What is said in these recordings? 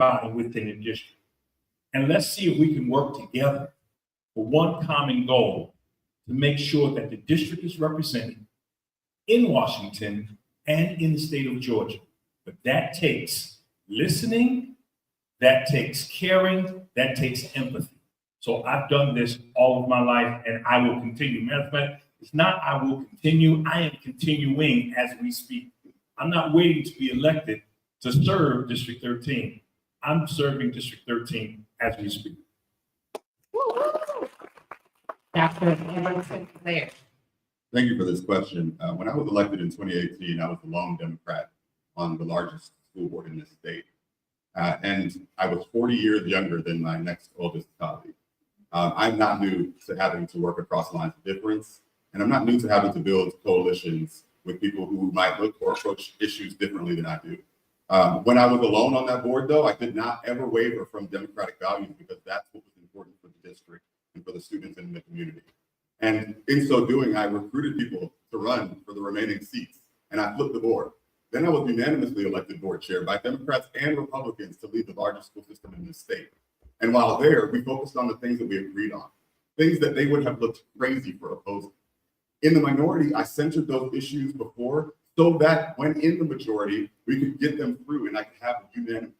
body within the district. And let's see if we can work together for one common goal to make sure that the district is represented in Washington and in the state of Georgia. But that takes listening, that takes caring, that takes empathy. So I've done this all of my life and I will continue. Matter of fact, it's not I will continue, I am continuing as we speak. I'm not waiting to be elected to serve District 13. I'm serving District 13 as we speak. Dr. Emerson there. Thank you for this question. When I was elected in 2018, I was the lone Democrat on the largest school board in this state. And I was 40 years younger than my next oldest colleague. I'm not new to having to work across lines of difference, and I'm not new to having to build coalitions with people who might look or approach issues differently than I do. When I was alone on that board, though, I did not ever waver from Democratic values because that's what was important for the district and for the students in the community. And in so doing, I recruited people to run for the remaining seats, and I flipped the board. Then I was unanimously elected board chair by Democrats and Republicans to lead the largest school system in this state. And while there, we focused on the things that we agreed on, things that they would have looked crazy for opposing. In the minority, I centered those issues before so that when in the majority, we could get them through and I could have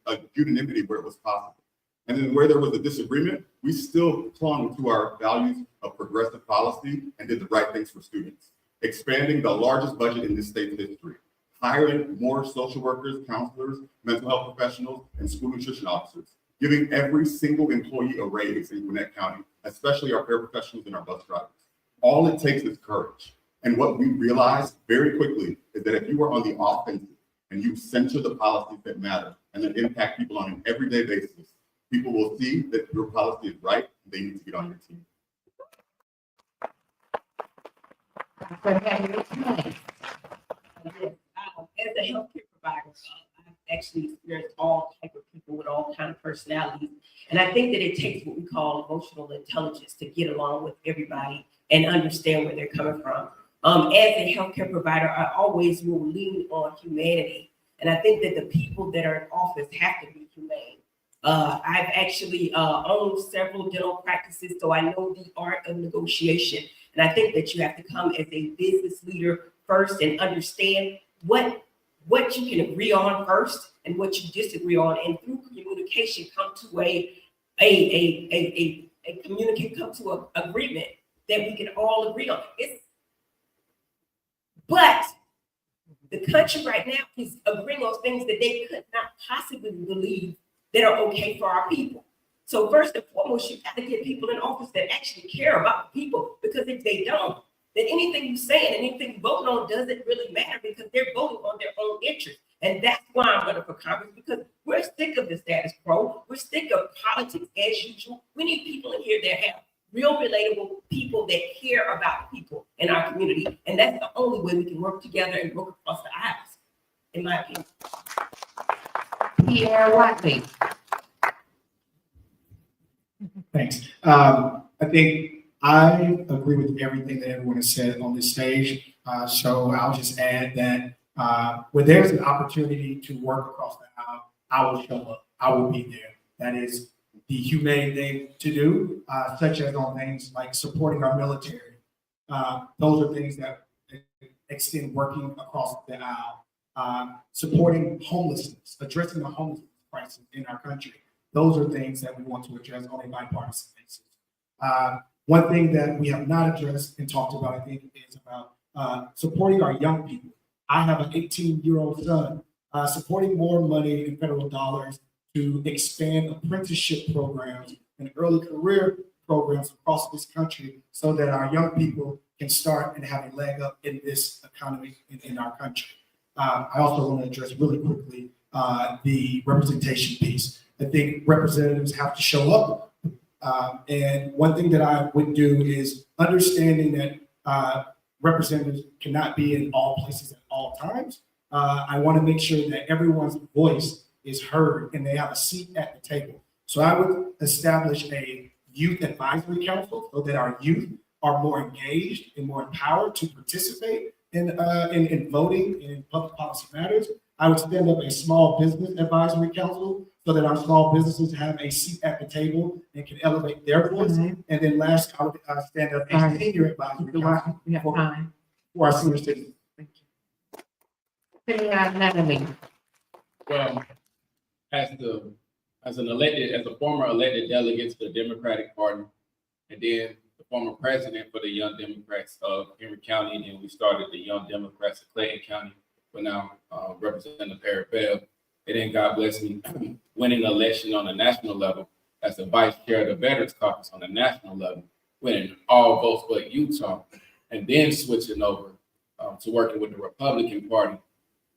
a unanimity where it was possible. And then where there was a disagreement, we still clung to our values of progressive policy and did the right things for students, expanding the largest budget in this state's history, hiring more social workers, counselors, mental health professionals, and school nutrition officers, giving every single employee a raise in Gwinnett County, especially our paraprofessionals and our bus drivers. All it takes is courage. And what we realized very quickly is that if you are on the offensive and you center the policies that matter and that impact people on an everyday basis, people will see that your policy is right and they need to get on your team. As a healthcare provider, I've actually experienced all type of people with all kind of personalities. And I think that it takes what we call emotional intelligence to get along with everybody and understand where they're coming from. As a healthcare provider, I always will lean on humanity. And I think that the people that are in office have to be humane. I've actually owned several dental practices, so I know the art of negotiation. And I think that you have to come as a business leader first and understand what you can agree on first and what you disagree on, and through communication come to come to an agreement that we can all agree on. But the country right now is agreeing on things that they could not possibly believe that are okay for our people. So first and foremost, you got to get people in office that actually care about people, because if they don't, then anything you say and anything you vote on doesn't really matter, because they're voting on their own interest. And that's why I'm running for Congress, because we're sick of the status quo. We're sick of politics as usual. We need people in here that have real relatable people that care about people in our community. And that's the only way we can work together and work across the aisles, in my opinion. Pierre Watley. Thanks. I think I agree with everything that everyone has said on this stage. So I'll just add that when there's an opportunity to work across the aisle, I will show up. I will be there. That is the humane thing to do, such as on things like supporting our military. Those are things that extend working across the aisle. Supporting homelessness, addressing the homelessness crisis in our country. Those are things that we want to address on a bipartisan basis. One thing that we have not addressed and talked about, I think, is about supporting our young people. I have an 18-year-old son, supporting more money in federal dollars to expand apprenticeship programs and early career programs across this country so that our young people can start and have a leg up in this economy in our country. I also want to address really quickly the representation piece. I think representatives have to show up. And one thing that I would do is understanding that representatives cannot be in all places at all times. I want to make sure that everyone's voice is heard and they have a seat at the table. So I would establish a youth advisory council so that our youth are more engaged and more empowered to participate in voting in public policy matters. I would stand up a small business advisory council so that our small businesses have a seat at the table and can elevate their voice. Mhm. And then last, I would stand up a Alright. senior advisory Do council we have time? for our senior citizens. Thank you. City Natalie. Well, as a former elected delegate to the Democratic Party, and then the former president for the Young Democrats of Henry County, and then we started the Young Democrats of Clayton County, but now Representative Eric Bell. And then God bless me, winning an election on a national level as the vice chair of the Veterans Caucus on a national level, winning all votes but Utah, and then switching over to working with the Republican Party.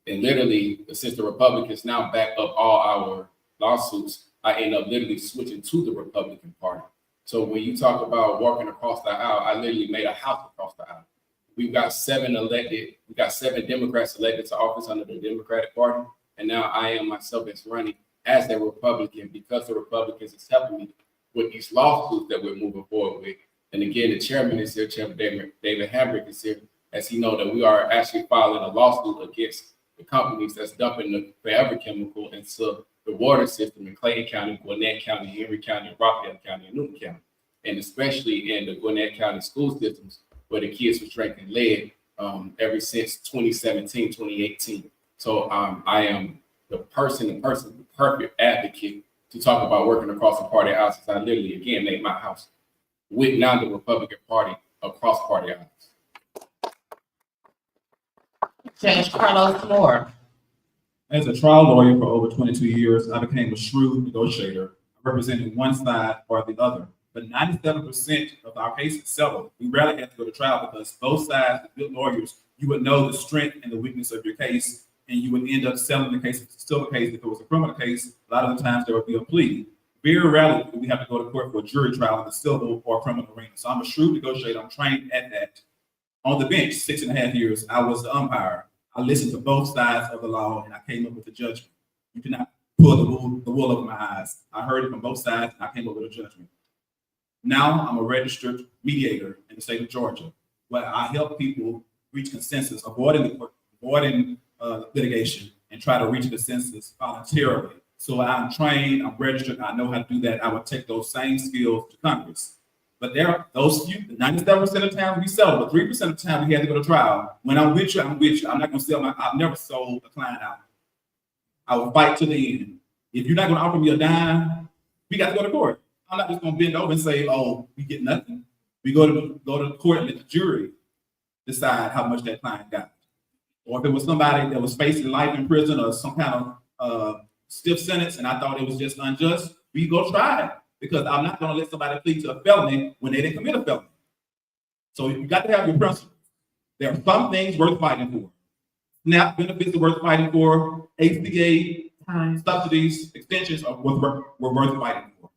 And literally, since the Republicans now back up all our lawsuits, I end up literally switching to the Republican Party. So when you talk about walking across the aisle, I literally made a house across the aisle. We've got 7 Democrats elected to office under the Democratic Party. And now I am myself as running as a Republican because the Republicans is helping me with these lawsuits that we're moving forward with. And again, the chairman is here, Chairman David Hambrick is here, as he know that we are actually filing a lawsuit against the companies that's dumping the forever chemical into the water system in Clayton County, Gwinnett County, Henry County, Rockdale County, and Newton County. And especially in the Gwinnett County school systems where the kids were drinking lead ever since 2017, 2018. So I am the perfect advocate to talk about working across the party aisles. I literally, again, made my house with now the Republican Party across party aisles. Judge Carlos Moore. As a trial lawyer for over 22 years, I became a shrewd negotiator, representing one side or the other. But 97% of our cases settled. We rarely had to go to trial because both sides, the good lawyers, you would know the strength and the weakness of your case, and you would end up settling the case. If it's still a case, if it was a criminal case, a lot of the times there would be a plea. Very rarely do we have to go to court for a jury trial in the civil or criminal arena. So I'm a shrewd negotiator. I'm trained at that. On the bench, 6.5 years, I was the umpire. I listened to both sides of the law and I came up with a judgment. You cannot pull the wool over my eyes. I heard it from both sides and I came up with a judgment. Now I'm a registered mediator in the state of Georgia, where I help people reach consensus, avoiding litigation, and try to reach a consensus voluntarily. So I'm trained, I'm registered, I know how to do that. I would take those same skills to Congress. But there are those few, 97% of the time we settle, but 3% of the time we had to go to trial. When I'm with you, I'm with you. I'm not gonna sell I've never sold a client out. I will fight to the end. If you're not gonna offer me a dime, we got to go to court. I'm not just gonna bend over and say, oh, we get nothing. We go to court and let the jury decide how much that client got. Or if it was somebody that was facing life in prison or some kind of stiff sentence and I thought it was just unjust, we go try it. Because I'm not gonna let somebody plead to a felony when they didn't commit a felony. So you got to have your principles. There are some things worth fighting for. SNAP benefits are worth fighting for. HCA subsidies, extensions are worth fighting for.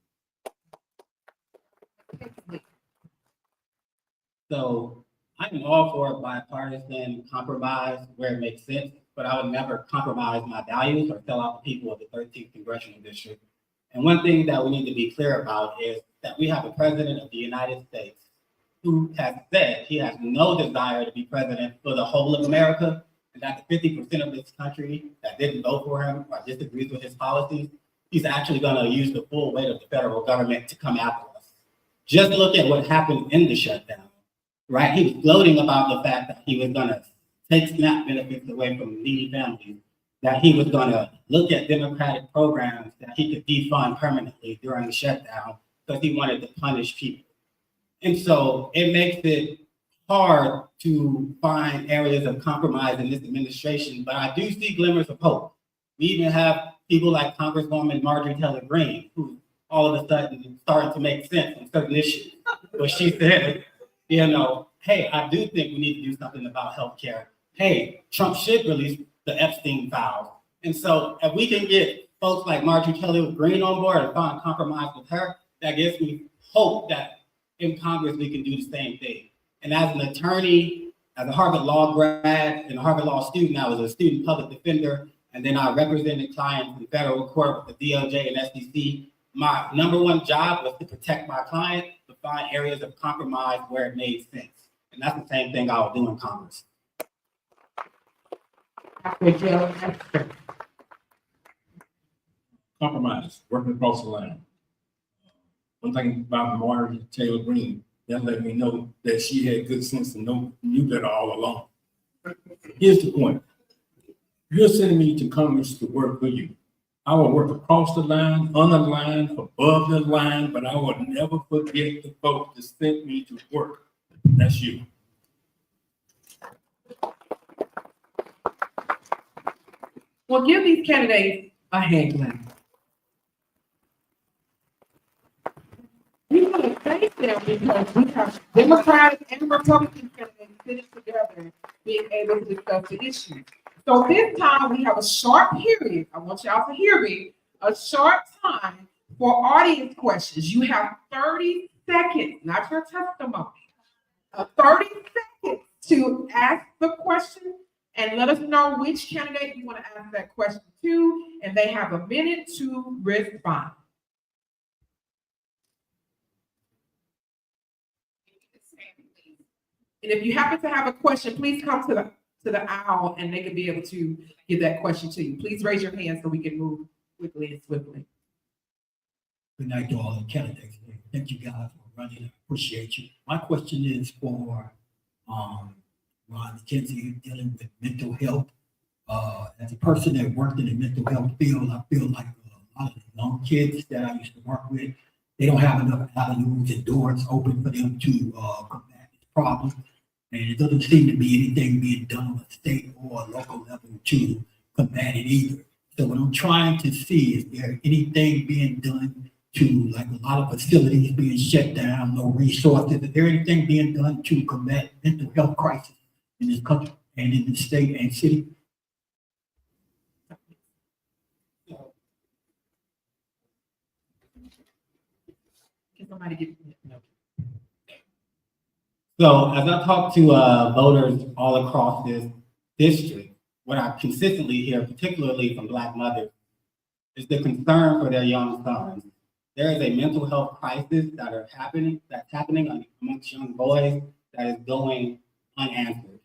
So I'm all for bipartisan compromise where it makes sense, but I would never compromise my values or sell out the people of the 13th Congressional District. And one thing that we need to be clear about is that we have a president of the United States who has said he has no desire to be president for the whole of America, and that the 50% of this country that didn't vote for him or disagrees with his policies, he's actually going to use the full weight of the federal government to come after us. Just look at what happened in the shutdown, right? He was gloating about the fact that he was going to take SNAP benefits away from needy families, that he was going to look at Democratic programs that he could defund permanently during the shutdown because he wanted to punish people. And so it makes it hard to find areas of compromise in this administration, but I do see glimmers of hope. We even have people like Congresswoman Marjorie Taylor Greene, who all of a sudden started to make sense on certain issues. But she said, hey, I do think we need to do something about healthcare. Hey, Trump should release the Epstein files. And so if we can get folks like Marjorie Taylor Greene on board and find compromise with her, that gives me hope that in Congress we can do the same thing. And as an attorney, as a Harvard Law grad and a Harvard Law student, I was a student public defender, and then I represented clients in federal court with the DOJ and SEC. My number one job was to protect my client, to find areas of compromise where it made sense. And that's the same thing I will do in Congress. Dr. Jill Esther. compromise, working across the line. One thing about Marjorie Taylor Greene, that let me know that she had good sense and knew better all along. Here's the point. You're sending me to Congress to work for you. I will work across the line, on the line, above the line, but I will never forget the folks that sent me to work. That's you. Well, give these candidates a hand clap. We want to thank them because we have Democratic and Republican candidates sitting together, being able to discuss the issue. So this time we have a short period. I want y'all to hear me. A short time for audience questions. You have 30 seconds, not your testimony. 30 seconds to ask the question and let us know which candidate you want to ask that question to, and they have a minute to respond. And if you happen to have a question, please come to the aisle and they can be able to give that question to you. Please raise your hand so we can move quickly and swiftly. Good night to all the candidates. Thank you guys for running. I appreciate you. My question is for Ron McKenzie, dealing with mental health. As a person that worked in the mental health field, I feel like a lot of the young kids that I used to work with, they don't have enough avenues and doors open for them to combat this problem. And it doesn't seem to be anything being done on a state or a local level to combat it either. So what I'm trying to see is there anything being done to, like a lot of facilities being shut down, no resources. Is there anything being done to combat mental health crisis in this country and in the state and city? Can somebody give no? So as I talk to voters all across this district, what I consistently hear, particularly from Black mothers, is the concern for their young sons. There is a mental health crisis that's happening amongst young boys that is going unanswered,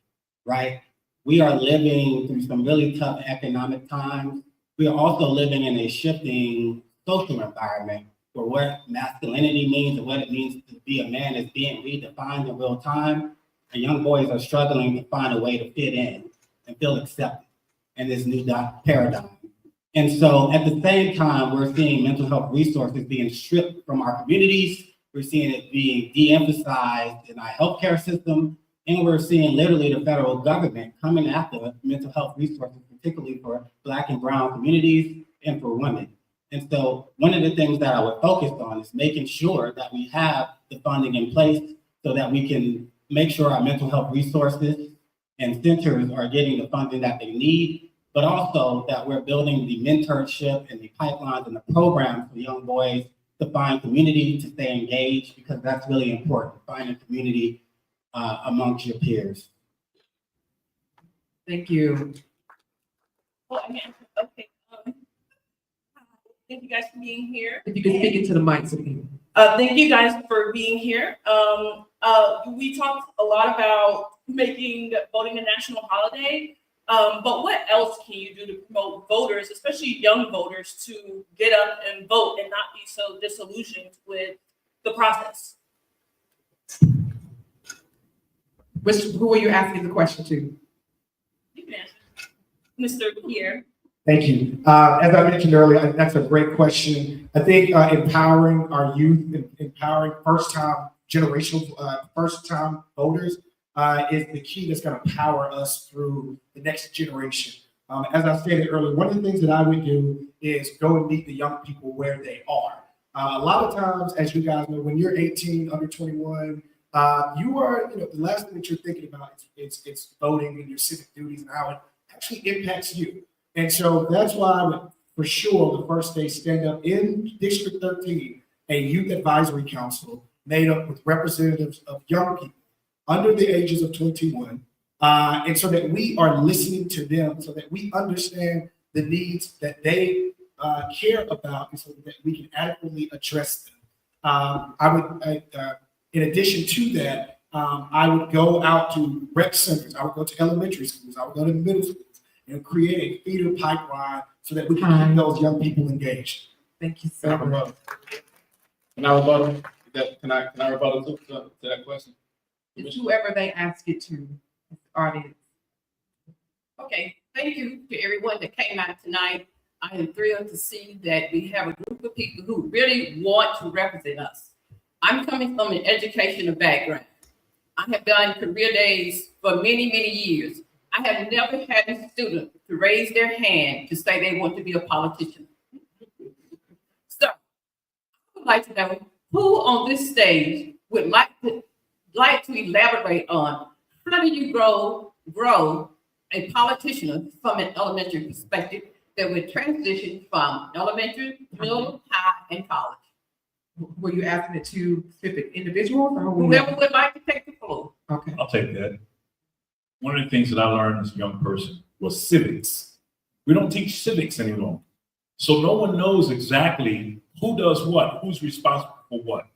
right? We are living through some really tough economic times. We are also living in a shifting social environment where what masculinity means and what it means to be a man is being redefined in real time. And young boys are struggling to find a way to fit in and feel accepted in this new paradigm. And so at the same time, we're seeing mental health resources being stripped from our communities. We're seeing it being de-emphasized in our healthcare system. And we're seeing literally the federal government coming after mental health resources, particularly for Black and brown communities and for women. And so one of the things that I would focus on is making sure that we have the funding in place so that we can make sure our mental health resources and centers are getting the funding that they need, but also that we're building the mentorship and the pipelines and the programs for young boys to find community, to stay engaged, because that's really important, finding community amongst your peers. Thank you. Well, okay. Thank you guys for being here. If you can speak into the mic, so we can. Thank you guys for being here. We talked a lot about making voting a national holiday, but what else can you do to promote voters, especially young voters, to get up and vote and not be so disillusioned with the process? Who are you asking the question to? You can answer. Mr. Pierre. Thank you. As I mentioned earlier, that's a great question. I think empowering our youth, empowering first-time voters is the key that's going to power us through the next generation. As I stated earlier, one of the things that I would do is go and meet the young people where they are. A lot of times, as you guys know, when you're 18, under 21, you are, the last thing that you're thinking about is voting and your civic duties and how it actually impacts you. And so that's why I would, for sure, the first day stand up in District 13, a youth advisory council made up with representatives of young people under the ages of 21. And so that we are listening to them, so that we understand the needs that they care about, and so that we can adequately address them. In addition to that, I would go out to rec centers. I would go to elementary schools. I would go to middle schools and create a feeder pipeline so that we can keep those young people engaged. Thank you so much. Can I rebuttal? Can I rebuttal to that question? It's whoever they ask it to, audience. Okay, thank you to everyone that came out tonight. I am thrilled to see that we have a group of people who really want to represent us. I'm coming from an educational background. I have done career days for many, many years. I have never had a student to raise their hand to say they want to be a politician. So I would like to know who on this stage would like to elaborate on how do you grow a politician from an elementary perspective that would transition from elementary, middle, high, and college. Were you asking it to specific individuals or Whoever would like to take the floor. Okay. I'll take that. One of the things that I learned as a young person was civics. We don't teach civics anymore. So no one knows exactly who does what, who's responsible for what.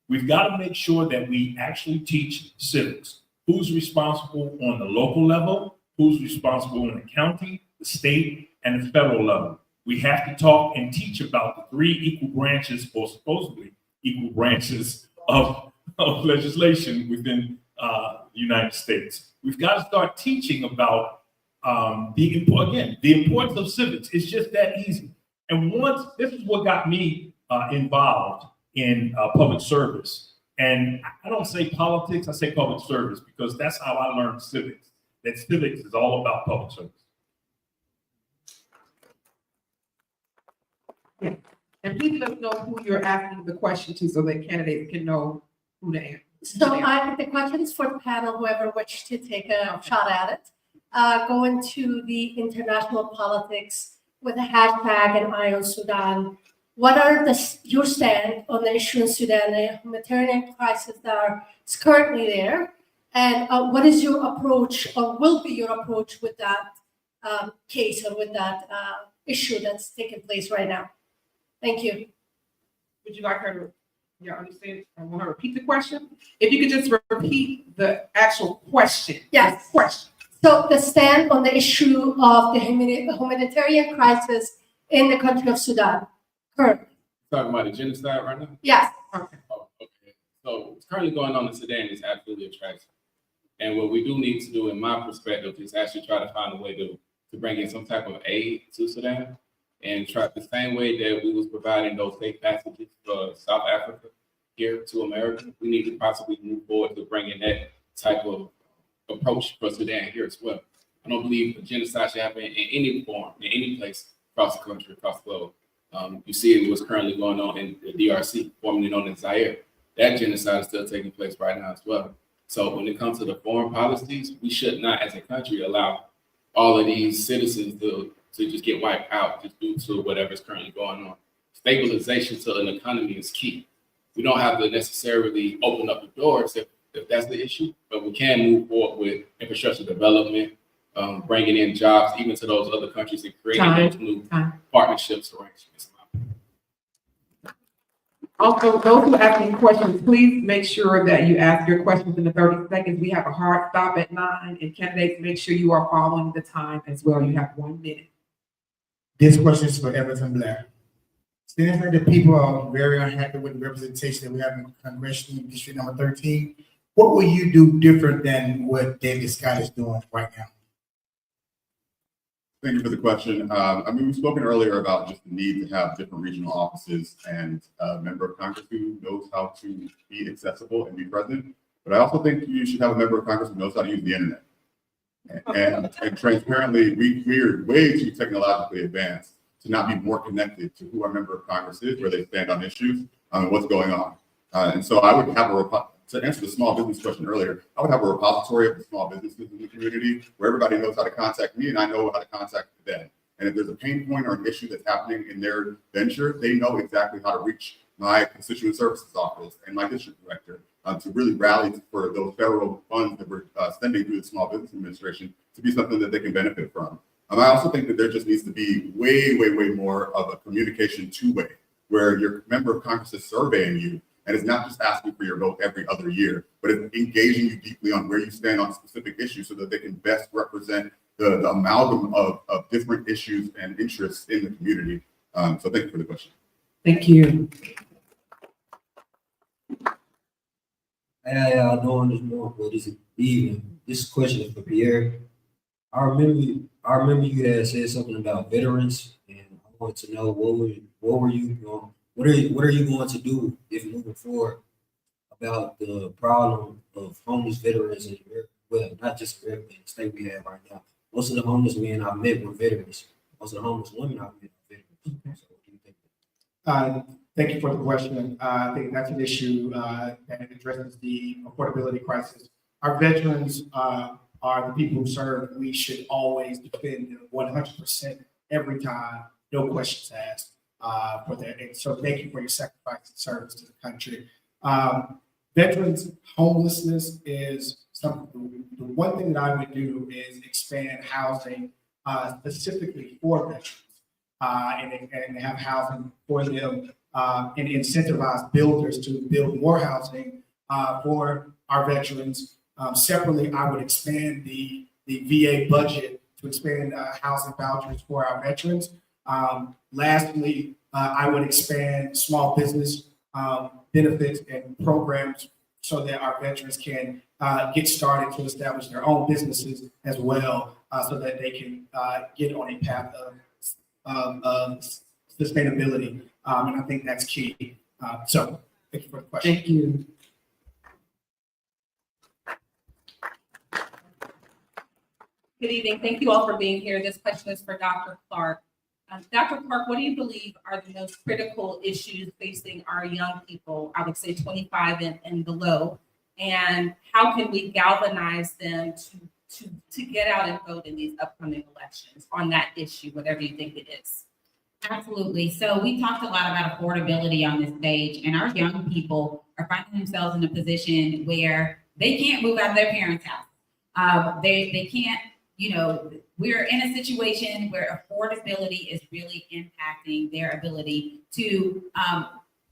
We've got to make sure that we actually teach civics. Who's responsible on the local level, who's responsible in the county, the state, and the federal level. We have to talk and teach about the three equal branches, or supposedly equal branches of legislation within the United States. We've got to start teaching about the importance of civics. It's just that easy. And this is what got me involved in public service. And I don't say politics, I say public service, because that's how I learned civics. That civics is all about public service. Yeah. And please let us know who you're asking the question to so that candidates can know who to answer. So the question is for the panel, whoever wishes to take a shot at it. Going to the international politics with the hashtag and Eye on Sudan. What are your stand on the issue in Sudan, the humanitarian crisis that is currently there? And what is your approach, or will be your approach with that case or with that issue that's taking place right now? Thank you. Would you like her to, yeah, understand? I want her to repeat the question. If you could just repeat the actual question. Yes. The question. So the stand on the issue of the humanitarian crisis in the country of Sudan currently. Talking about the genocide right now? Yes. Okay. Oh, okay. So what's currently going on in Sudan is absolutely tragic. And what we do need to do, in my perspective, is actually try to find a way to bring in some type of aid to Sudan, and try the same way that we was providing those safe passages for South Africa here to America. We need to possibly move forward to bring in that type of approach for Sudan here as well. I don't believe a genocide should happen in any form, in any place across the country, across the globe. You see what's currently going on in the DRC, formerly known as Zaire. That genocide is still taking place right now as well. So when it comes to the foreign policies, we should not, as a country, allow all of these citizens to just get wiped out just due to whatever's currently going on. Stabilization to an economy is key. We don't have to necessarily open up the doors if that's the issue, but we can move forward with infrastructure development, bringing in jobs even to those other countries and creating those new partnerships arrangements. Also, those who are asking questions, please make sure that you ask your questions in the 30 seconds. We have a hard stop at 9, and candidates, make sure you are following the time as well. You have 1 minute. This question is for Everton Blair. Seems like the people are very unhappy with the representation that we have in Congressional District number 13. What will you do different than what David Scott is doing right now? Thank you for the question. I mean, we've spoken earlier about just the need to have different regional offices and a member of Congress who knows how to be accessible and be present. But I also think you should have a member of Congress who knows how to use the internet. And transparently, we are way too technologically advanced to not be more connected to who our member of Congress is, where they stand on issues, and what's going on. And so I would have to answer the small business question earlier, I would have a repository of the small businesses in the community where everybody knows how to contact me and I know how to contact them. And if there's a pain point or an issue that's happening in their venture, they know exactly how to reach my constituent services office and my district director to really rally for those federal funds that we're sending through the Small Business Administration to be something that they can benefit from. I also think that there just needs to be way more of a communication two-way, where your member of Congress is surveying you, and it's not just asking for your vote every other year, but it's engaging you deeply on where you stand on specific issues so that they can best represent the amalgam of different issues and interests in the community. So thank you for the question. Thank you. How y'all doing this morning, or this evening? This question is for Pierre. I remember you had said something about veterans, and I want to know what are you going to do if moving forward about the problem of homeless veterans in America? Well, not just America, in the state we have right now. Most of the homeless men I've met were veterans. Most of the homeless women I've met are veterans. So what do you think? Thank you for the question. I think that's an issue that addresses the affordability crisis. Our veterans are the people who serve, and we should always defend them 100% every time, no questions asked for that. And so thank you for your sacrifice and service to the country. Veterans homelessness is something, the one thing that I would do is expand housing specifically for veterans and have housing for them and incentivize builders to build more housing for our veterans. Separately, I would expand the VA budget to expand housing vouchers for our veterans. Lastly, I would expand small business benefits and programs so that our veterans can get started to establish their own businesses as well, so that they can get on a path of sustainability. And I think that's key. So thank you for the question. Thank you. Good evening. Thank you all for being here. This question is for Dr. Clark. Dr. Clark, what do you believe are the most critical issues facing our young people, I would say 25 and below, and how can we galvanize them to get out and vote in these upcoming elections on that issue, whatever you think it is? Absolutely. So we talked a lot about affordability on this stage, and our young people are finding themselves in a position where they can't move out of their parents' house. They can't, we're in a situation where affordability is really impacting their ability to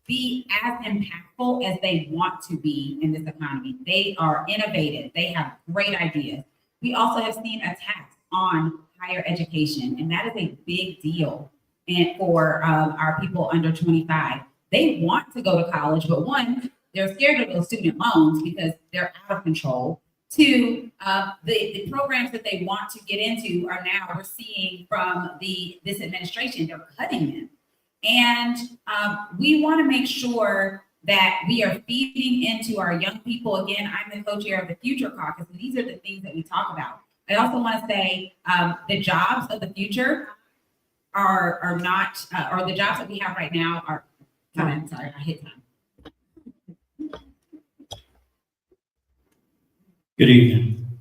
be as impactful as they want to be in this economy. They are innovative. They have great ideas. We also have seen attacks on higher education, and that is a big deal. And for our people under 25, they want to go to college, but one, they're scared of those student loans because they're out of control. Two, the programs that they want to get into are now, we're seeing from this administration, they're cutting them. And we want to make sure that we are feeding into our young people. Again, I'm the co-chair of the Future Caucus, and these are the things that we talk about. I also want to say the jobs of the future are not, or the jobs that we have right now are, sorry, I hit time. Good evening.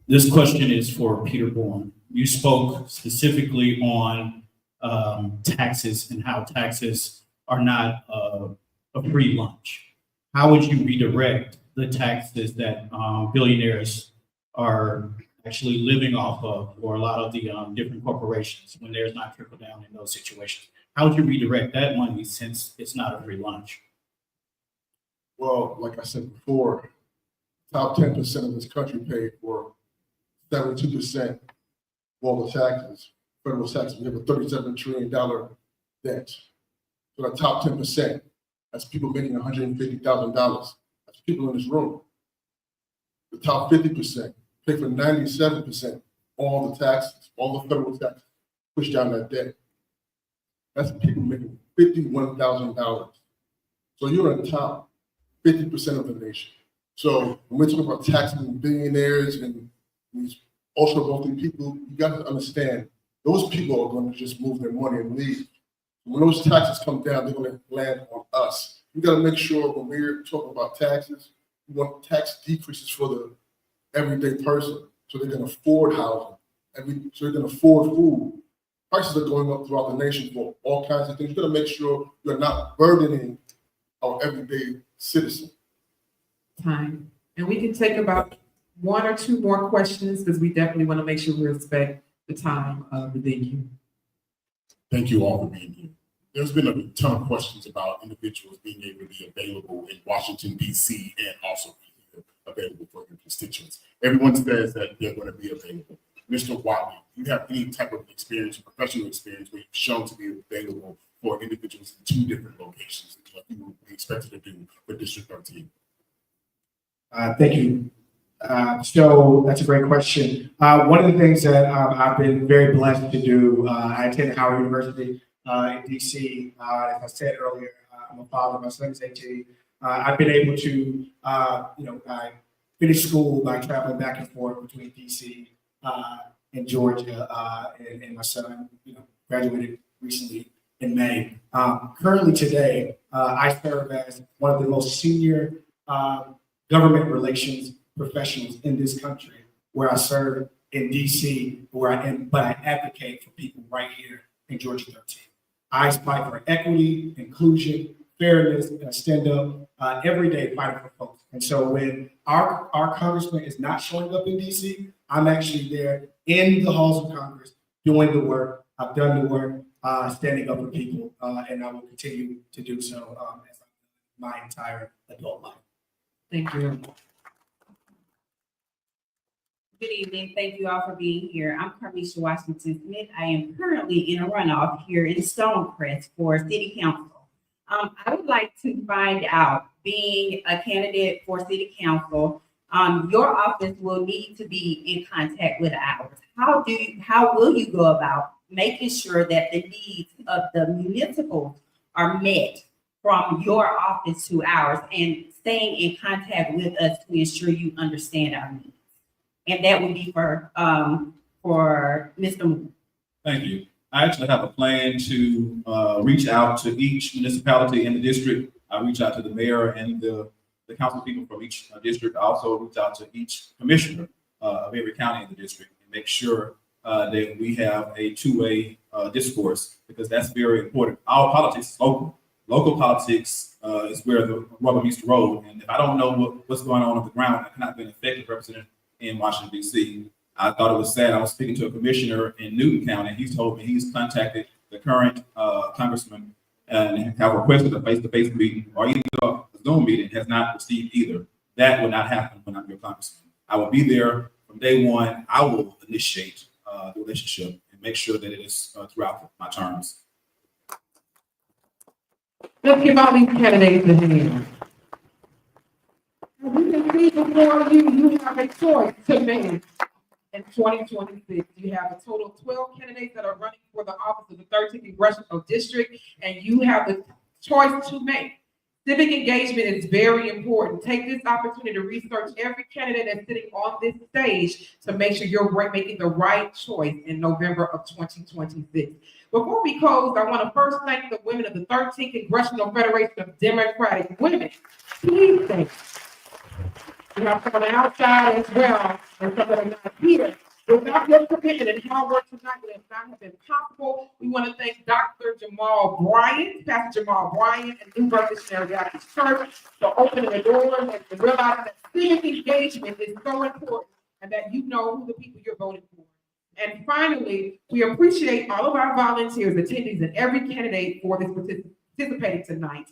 This question is for Peter Bourne. You spoke specifically on taxes and how taxes are not a free lunch. How would you redirect the taxes that billionaires are actually living off of, or a lot of the different corporations, when there's not trickle down in those situations? How would you redirect that money since it's not a free lunch? Well, like I said before, top 10% of this country pay for 72% of all the taxes, federal taxes. We have a $37 trillion debt. So the top 10%, that's people making $150,000. That's people in this room. The top 50% pay for 97% all the taxes, all the federal taxes, push down that debt. That's people making $51,000. So you're in the top 50% of the nation. So when we're talking about taxing billionaires and these ultra wealthy people, you got to understand those people are going to just move their money and leave. When those taxes come down, they're going to land on us. We got to make sure when we're talking about taxes, we want tax decreases for the everyday person, so they can afford housing, so they can afford food. Prices are going up throughout the nation for all kinds of things. You got to make sure you're not burdening our everyday citizen. Time. And we can take about one or two more questions because we definitely want to make sure we respect the time of the venue. Thank you all for being here. There's been a ton of questions about individuals being able to be available in Washington, D.C. and also be available for their constituents. Everyone says that they're going to be available. Mr. Watley, do you have any type of experience, professional experience, where you've shown to be available for individuals in 2 different locations, like you would be expected to do for District 13? Thank you. So that's a great question. One of the things that I've been very blessed to do, I attended Howard University in DC. As I said earlier, I'm a father. My son is 18. I've been able to, I finished school by traveling back and forth between DC and Georgia, and my son, graduated recently in May. Currently today, I serve as one of the most senior government relations professionals in this country, where I serve in DC, but I advocate for people right here in Georgia 13. I fight for equity, inclusion, fairness, and I stand up every day fighting for folks. And so when our congressman is not showing up in DC, I'm actually there in the halls of Congress doing the work. I've done the work, standing up for people, and I will continue to do so as my entire adult life. Thank you. Good evening. Thank you all for being here. I'm Carmisha Washington Smith. I am currently in a runoff here in Stonecrest for City Council. I would like to find out, being a candidate for City Council, your office will need to be in contact with ours. How will you go about making sure that the needs of the municipals are met from your office to ours, and staying in contact with us to ensure you understand our needs? And that would be for Mr. Moore. Thank you. I actually have a plan to reach out to each municipality in the district. I reach out to the mayor and the council people from each district. I also reach out to each commissioner of every county in the district and make sure that we have a two-way discourse, because that's very important. Our politics is local. Local politics is where the rubber meets the road. And if I don't know what's going on the ground, I cannot be an effective representative in Washington, D.C. I thought it was sad. I was speaking to a commissioner in Newton County, and he's told me he's contacted the current congressman and have requested a face-to-face meeting or even a Zoom meeting, has not received either. That will not happen when I'm your congressman. I will be there from day one. I will initiate the relationship and make sure that it is throughout my terms. Let's give all these candidates a hand. As you can see before you, you have a choice to make in 2026. You have a total of 12 candidates that are running for the office of the 13th Congressional District, and you have the choice to make. Civic engagement is very important. Take this opportunity to research every candidate that's sitting on this stage to make sure you're making the right choice in November of 2026. Before we close, I want to first thank the women of the 13th Congressional Federation of Democratic Women. Please thank you. We have some on the outside as well, and some that are not here. Without your commitment and hard work tonight, would have not have been possible. We want to thank Dr. Jamal Bryant, Pastor Jamal Bryant, and New Birth Missionary Baptist Church for opening the doors and realizing that civic engagement is so important, and that you know who the people you're voting for. And finally, we appreciate all of our volunteers, attendees, and every candidate for this participating tonight.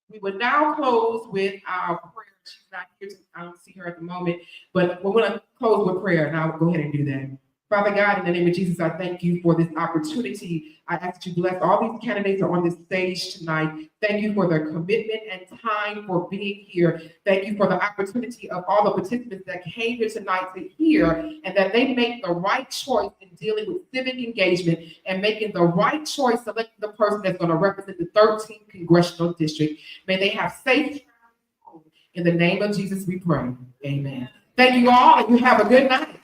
We will now close with our prayer. She's not here. I don't see her at the moment, but we're going to close with prayer, and I'll go ahead and do that. Father God, in the name of Jesus, I thank you for this opportunity. I ask that you bless all these candidates that are on this stage tonight. Thank you for their commitment and time for being here. Thank you for the opportunity of all the participants that came here tonight to hear, and that they make the right choice in dealing with civic engagement and making the right choice, selecting the person that's going to represent the 13th Congressional District. May they have safe travels. In the name of Jesus, we pray. Amen. Thank you all, and you have a good night.